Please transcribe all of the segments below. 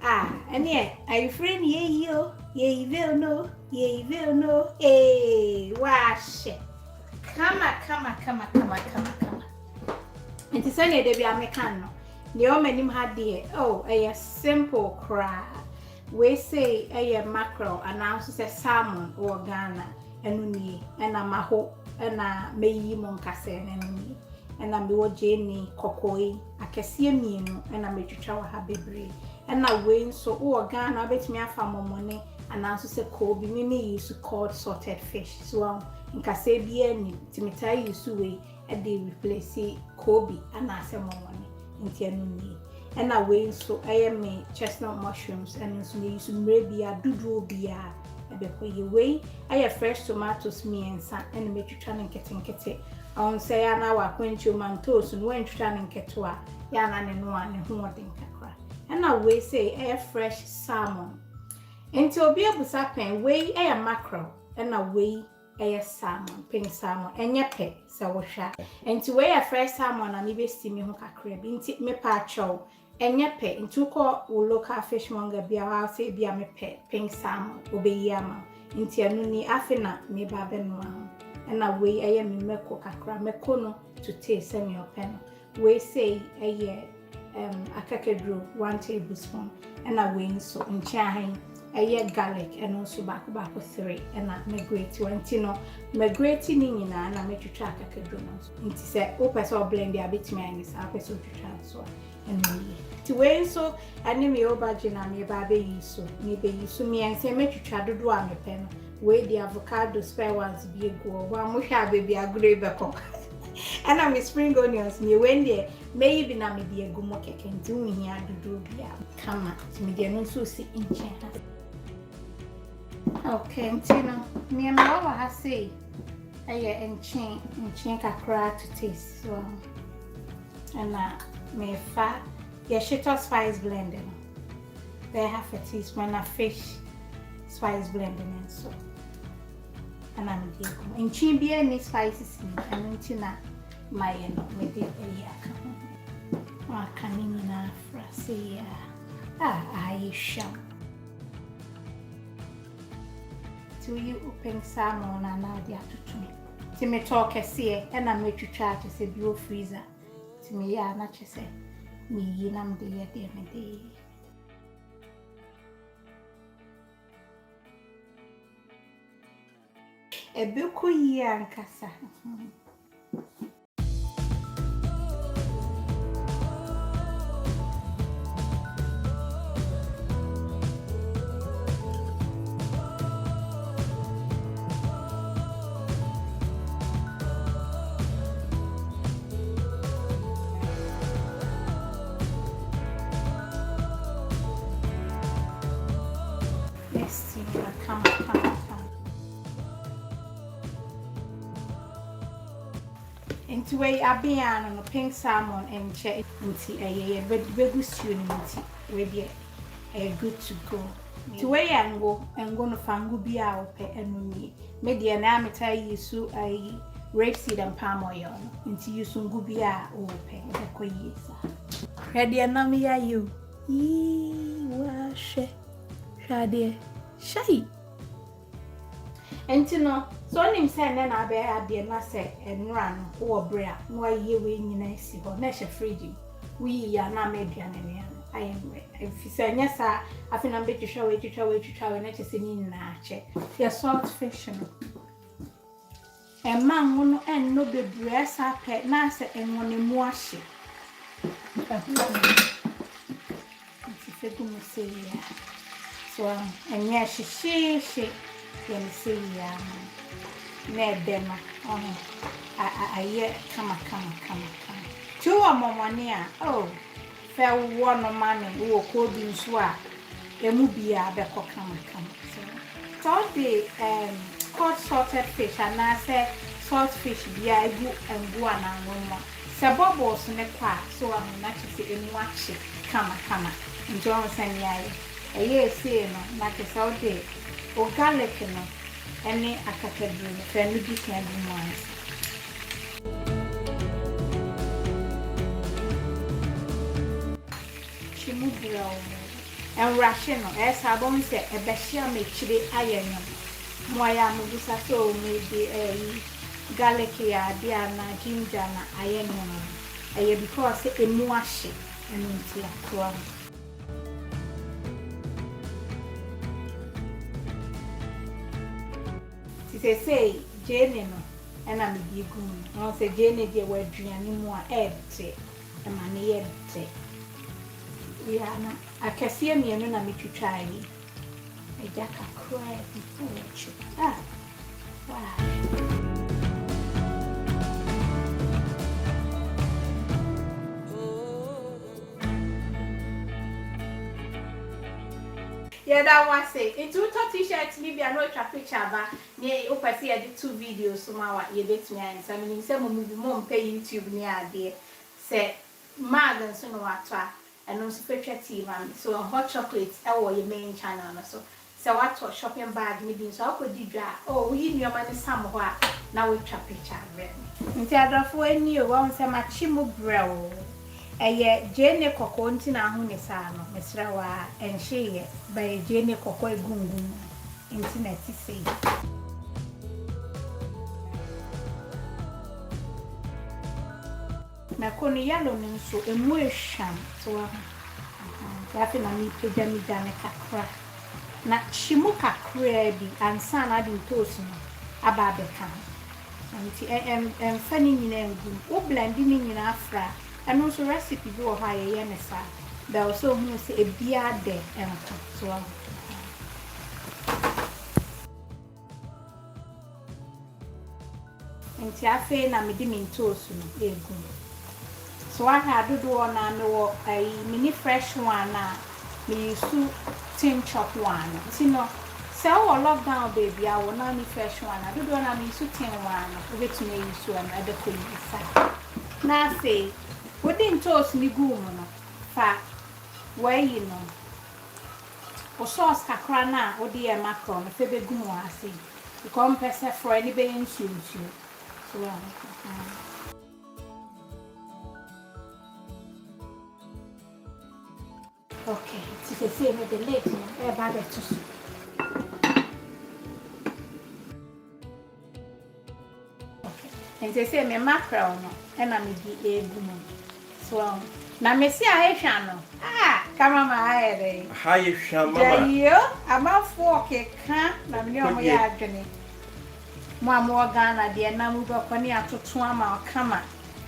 And yeah, are you friend? Yeah, you will know. Hey, wash it. Come on. And it's only the American. The omen had the a simple cry. We say a mackerel announces a salmon or Ghana and a maho and a meyi monkase and a miwo Jenny kokoi a cassiamino and a metrichawa habibre and a win so or Ghana bet me a farm money announces a kobe mimi used to call salted fish so in Casabian Timitai used to way a day replace kobe and a money in Tianuni. And I wait so I am me chestnut mushrooms and so me use maybe a doodle beer. Way I have fresh tomatoes, me and son, and make you try and get on say an hour quench your mantos and when trying and get to a yan and one and who want cry. And I will say I have fresh salmon. And to be able to happen, way a mackerel and a way a salmon, pink salmon, and your pet, so sharp. And to weigh a fresh salmon and maybe steam me crab, into me pacho. And your pet into call will local fishmonger be our say be a me pet, pink salmon, obey yama, into a nuni afina, me baben and a way I am in meko kakra, mekono to taste semi your pen. We say a year a cacadro, 1 tablespoon, and a wing so in chahin, a year garlic, and also back 3, and a me great 20 no, me great in and I make you track a cadronos. Into say, opus or blend the bit man is a episode to transfer. And to way so, I name me Aubergine and me baby so, maybe you so me and say, make you try to do on the pen. Weigh the avocado spare ones be a go, one we have baby a grave cock. And I'm a spring onions near when there maybe not be a good cake and do me here to do be come to me, dear no so see in China. Okay, Tina, me and my has say, and chain kakra to taste so, and me fat, yeah, shito spice blending. They have a teaspoon of fish spice blending and so. And I'm doing in chimney any spices and into my maybe a yak. I can't even say, I shall. To you open salmon and now the afternoon. To me talk a see and I make you try to say blue freezer. To me, yeah, not just say me, and I'm dear, me day. A book year and cassa. Come. Into way I be on a pink salmon and check into a very stew will be a good to go. To way and go and go to fangu out and me. Maybe an amateur you so a rapeseed and palm oil into you soon gubia or pen the quays. Ready and namia you. Wash SHADAI. Shy. And to know, so I'm saying, then I bear the nurse and run or brea, no ye wing in a sea or nature fridging. We are not maybe an I am. If you say yes, I think I'm better to show it to travel and let us in nature. Your salt fishing. A man will not end no be breast up pet nice and one in wash it. If you do say, so, and yes, she. Let me see, Ned Dema. I come. 2 or more near. Oh, fair one of money who could be swa. A movie, Becco come. So the caught salted fish, and I said salt fish, yeah, you and guana and one. Sabobos in a part, so I'm not to see in watch it. Come. And Johnson, a year saying, like a salt day. Or garlic, any a cathedral, family can be once. She moved around. and rushing no esa bon se e be hia me chire ayenyo mo ya mo bisa so me di garlic ya dia na ginger na ayenyo no because emu ahye enu nti akwa ti say jene no ena me di gu no se jene die wa aduane mu a ete e ma ne yete ya na akese mienu na metwitwa yi eja kakra bi fuchu wow yeah, that was it. It's two t-shirts, maybe I know a picture, but yeah, I see I did 2 videos, so my you bet me and some in some movie mom pay YouTube near there. Say Magan so no what and also picture tea man. So hot chocolates our your main channel so what shopping bag maybe so I could do oh we need your money somewhere now we try picture instead of when you want some chimu brow. Eye jene koko nti na hu ne sa no mesra wa enhye by jene koko egungun nti na ti sei na kono yalo ne nso emu ehwam so ya fi na mi peja mi dane kakra na chimu kakra bi ansa na di toast no aba beka nti fani nyina ngum o blend ni nyina afra and also recipe go high yenesa there also who say a beer there so and tiafe na me di mintoso no egu so I had do na me wo a mini fresh one na me use tin chop one no say o lockdown baby I will not need fresh one I do na me use tin one obet me use one I dey ko use na say wouldn't toast ni gumo no fa why no o sauce kakra na o de mackerel no fe be gumo ase because pese for any be nsu so okay ti se me the leg no e ba be to okay and say me mackerel no e na me di gumo so na mesi a ehwa no kama ma ayere ha ehwa mama yo amafo okeka na me omo ya adwene mo amo Ghana de na mu ba kwani atoto ama kama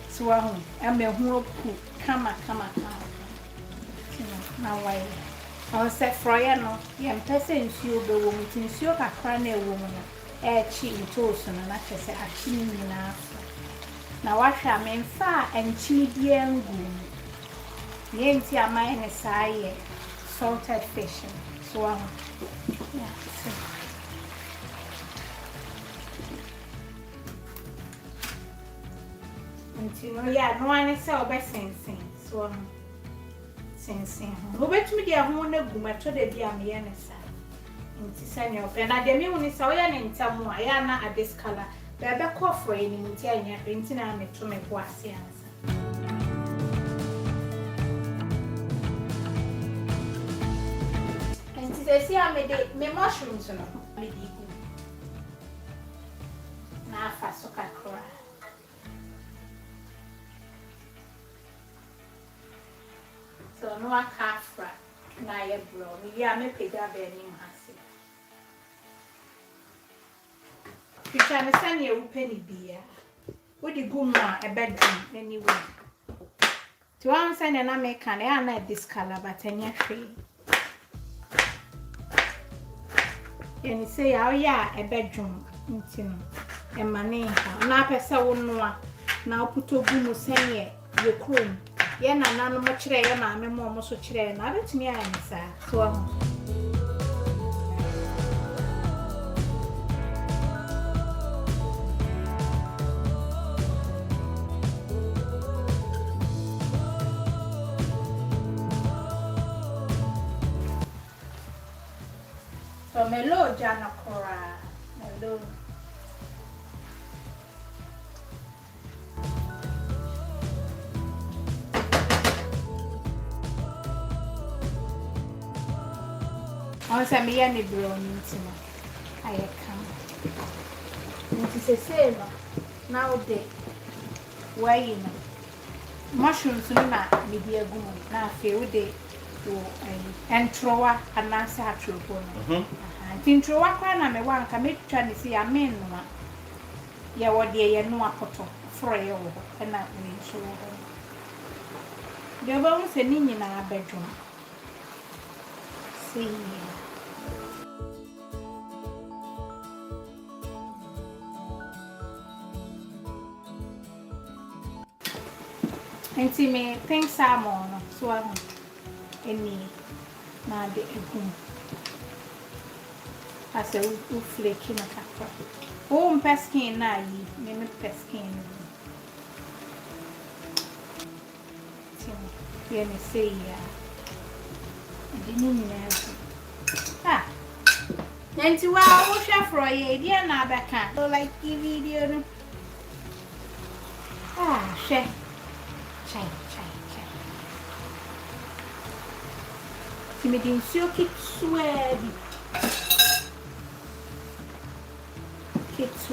so ahu emehu opu kama na why on se froya no ye mpese nsuo be wo muti nsuo kakra na ewo mu no chi ntoso no na chese achini nyina na wahwa memfa enchini die ngu yenti amai ne saye salted fish so yeah no ya no ane se obesensen so sensen ho obetumi dia ho na gu mato de dia me ye ne sa nti sanya ope na de me woni sa oya ne ntamu a ya na this color bebe kofo eni nti anya nti na me to me bo ase ansa nti se si amede me mushrooms no me di gu na afa so kakra so no akafra na ye bro me ya me pega be ni hase Picha me sani e upeni bia. Wodi gumu a ebedum anyway. To one sani na me kan e na this color but enya hwe. Yeni say ya ebedum ntino. E mane ha. Na pese wo no a na oputo gumu sani ye krom. Ye na nanu mo kire ye na me mo so kire na betumi anisa. So melo jana kora melo On say me ya ne brownie ntino. Aye come. Nti say no. Now de why no. Mushrooms no na me di agumu na afi wo de wo entrowa anase atropo no. Nti entrowa kwa na me wan ka metwa ne si amen no. Ya wo de ye no apoto froye wo ho na we nso wo ho. De ba wo se ni nyina abedwo. See. Enti me pink salmon so any na de egum asa u flake na kakra o peskin na yi me peskin ti ye me say ya de ni na ah enti wa o hwe fro ye dia na abeka so like the video no hwe Chai. Si me din sio kitswedi.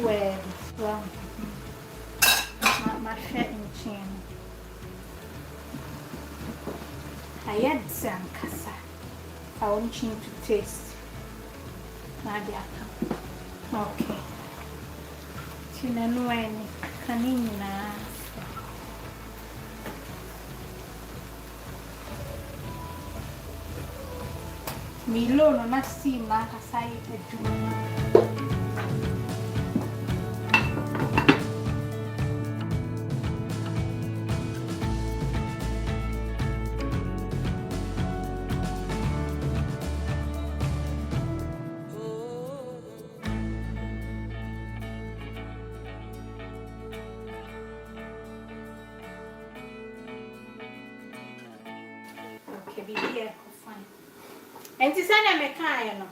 Well, my shit in chin. I had some kasa. I want you to taste. Nadia. Okay. Chinanweni kanina. Milo no na si na kasai edu. Okay, bibi fine. Enti sanya mekan no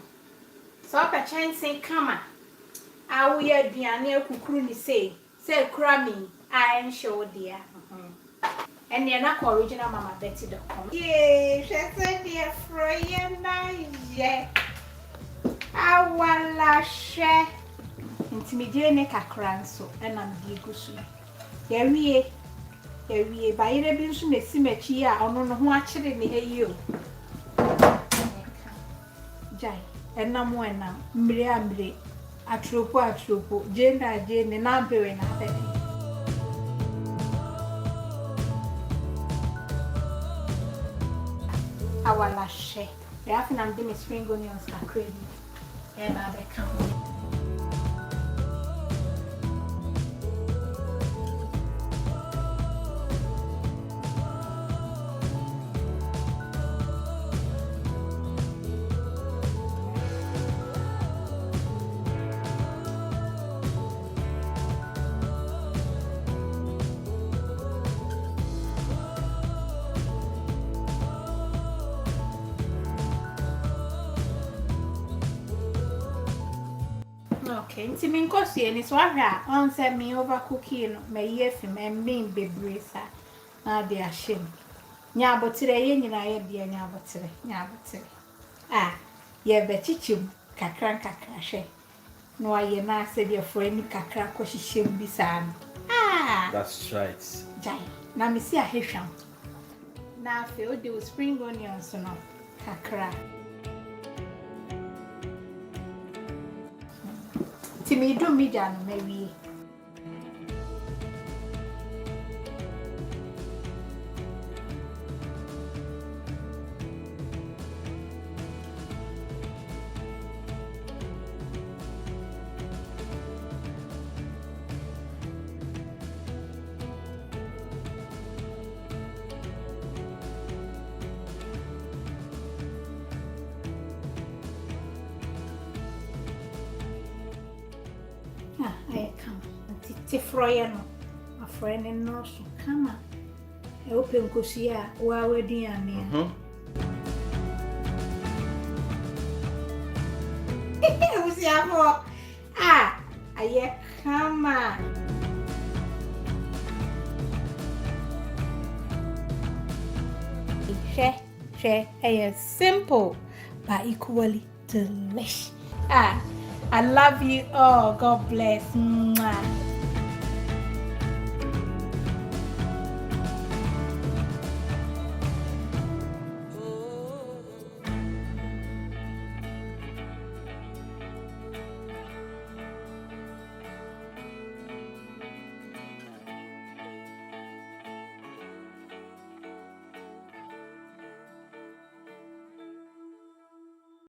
so pa chansen kama a wo ya aduane akukuru ni say kura mi a enhwe dia ene na ko original mama betty.com shese dia froye na ye awala hwe enti me die ne kakra nso na me gusu ya wie ba yire bi nso na simachi a ono no ho akire ne heyi o Jai, and no more now, Mbre, atropo, Jane, and I'm very happy. Our last share. The afternoon, I'm spring onions are crazy, and I become. Okay, nti me nkosie ni so ahwa on say me overcooking no me yefim emmim bebresa na de ahim nya abotire ye nyina ye de nya abotire ye bechichim kakra hwe no aye na se de friend kakra ko hihiem bisa no That's right. Jai na me si ahwehwam na fe o de spring onions no kakra me do media no maybe I come. Ti froye no. A friend in no so come. E open kosia wa waduane. Usia mo. Aye come. She, simple but equally delish. I love you all. God bless. Mwah.